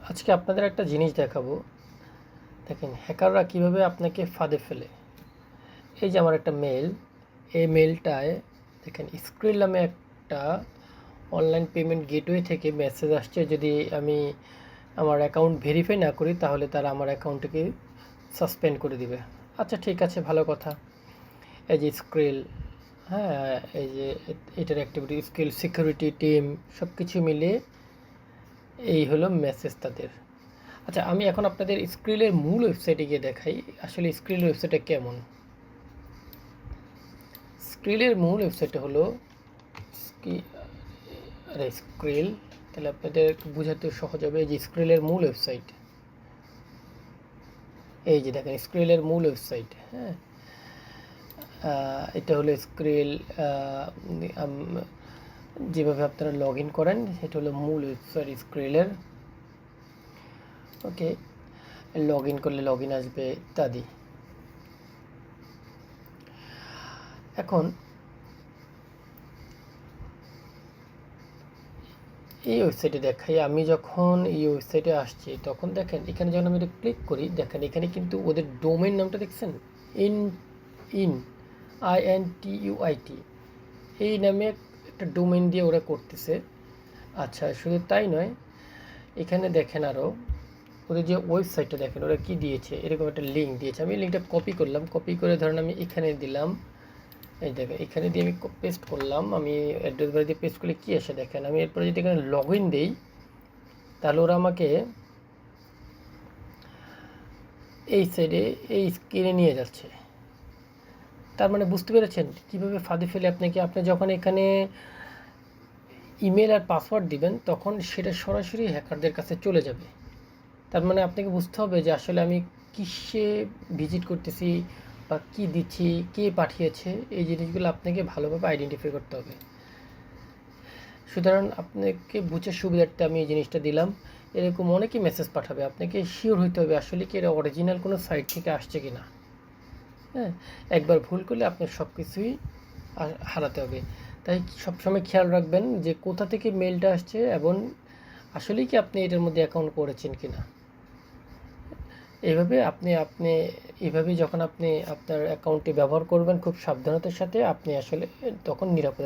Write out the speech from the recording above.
আজকে আপনাদের একটা জিনিস দেখাবো। দেখেন হ্যাকাররা কিভাবে আপনাকে ফাঁদে ফেলে। এই যে আমার একটা মেল, এই মেলটায় দেখেন স্ক্রিল নামে একটা অনলাইন পেমেন্ট গেটওয়ে থেকে মেসেজ আসছে, যদি আমি আমার অ্যাকাউন্ট ভেরিফাই না করি তাহলে তারা আমার অ্যাকাউন্টটাকে সাসপেন্ড করে দিবে। আচ্ছা ঠিক আছে, ভালো কথা। এই যে স্ক্রিল, হ্যাঁ, এই যে এটার অ্যাক্টিভিটি, স্কিল, সিকিউরিটি টিম, সব কিছু মিলিয়ে এই হলো মেসেজ তাদের। আচ্ছা, আমি এখন আপনাদের স্ক্রিলের মূল ওয়েবসাইটে গিয়ে দেখাই আসলে স্ক্রিলের ওয়েবসাইটটা কেমন। স্ক্রিলের মূল ওয়েবসাইটটা হলো স্ক্রিল, তাহলে আপনাদের বোঝাতে সহজ হবে। এই যে স্ক্রিলের মূল ওয়েবসাইট, এই যে দেখেন স্ক্রিলের মূল ওয়েবসাইট, হ্যাঁ, এটা হলো স্ক্রিল। যেভাবে আপনারা লগ ইন করেন সেটা হলো মূল ওয়েবসাইট স্ক্রিলের। ওকে, লগ ইন করলে লগ ইন আসবে ইত্যাদি। এখন এই ওয়েবসাইটে দেখাই, আমি যখন এই ওয়েবসাইটে আসছি তখন দেখেন এখানে যখন আমি এটা ক্লিক করি, দেখেন এখানে কিন্তু ওদের ডোমেইন নামটা দেখছেন, ইন ইন INTUIT, এই নামে একটা ডোমেইন দিয়ে ওরা করতেছে। আচ্ছা, শুধু তাই নয়, এখানে দেখেন আরও ওদের যে ওয়েবসাইটটা দেখেন ওরা কি দিয়েছে, এরকম একটা লিঙ্ক দিয়েছে। আমি লিঙ্কটা কপি করলাম, কপি করে ধরেন আমি এখানে দিলাম, এই দেখেন এখানে দিয়ে আমি পেস্ট করলাম। আমি অ্যাড্রেস বার দিয়ে পেস্ট করলে কী আসে দেখেন। আমি এরপরে যদি এখানে লগ ইন দিই তাহলে ওরা আমাকে এই সাইডে এই স্ক্রিনে নিয়ে যাচ্ছে। তার মানে বুঝতে পেরেছেন কীভাবে ফাঁদে ফেলে আপনাকে। আপনি যখন এখানে ইমেল আর পাসওয়ার্ড দিবেন তখন সেটা সরাসরি হ্যাকারদের কাছে চলে যাবে। তার মানে আপনাকে বুঝতে হবে যে আসলে আমি কিসে ভিজিট করতেছি বা কী দিচ্ছি, কে পাঠিয়েছে, এই জিনিসগুলো আপনাকে ভালোভাবে আইডেন্টিফাই করতে হবে। সুতরাং আপনাকে বুঝার সুবিধার্থে আমি এই জিনিসটা দিলাম। এরকম অনেকেই মেসেজ পাঠাবে, আপনাকে শিওর হইতে হবে আসলে কি এটা অরিজিনাল কোনো সাইট থেকে আসছে কি না। হ্যাঁ, একবার ভুল করলে আপনার সব কিছুই হারাতে হবে। তাই সবসময় খেয়াল রাখবেন যে কোথা থেকে মেলটা আসছে এবং আসলেই কি আপনি এটার মধ্যে অ্যাকাউন্ট করেছেন কি না। এইভাবে আপনি আপনি এইভাবে যখন আপনি আপনার অ্যাকাউন্টটি ব্যবহার করবেন খুব সাবধানতার সাথে, আপনি আসলে তখন নিরাপদে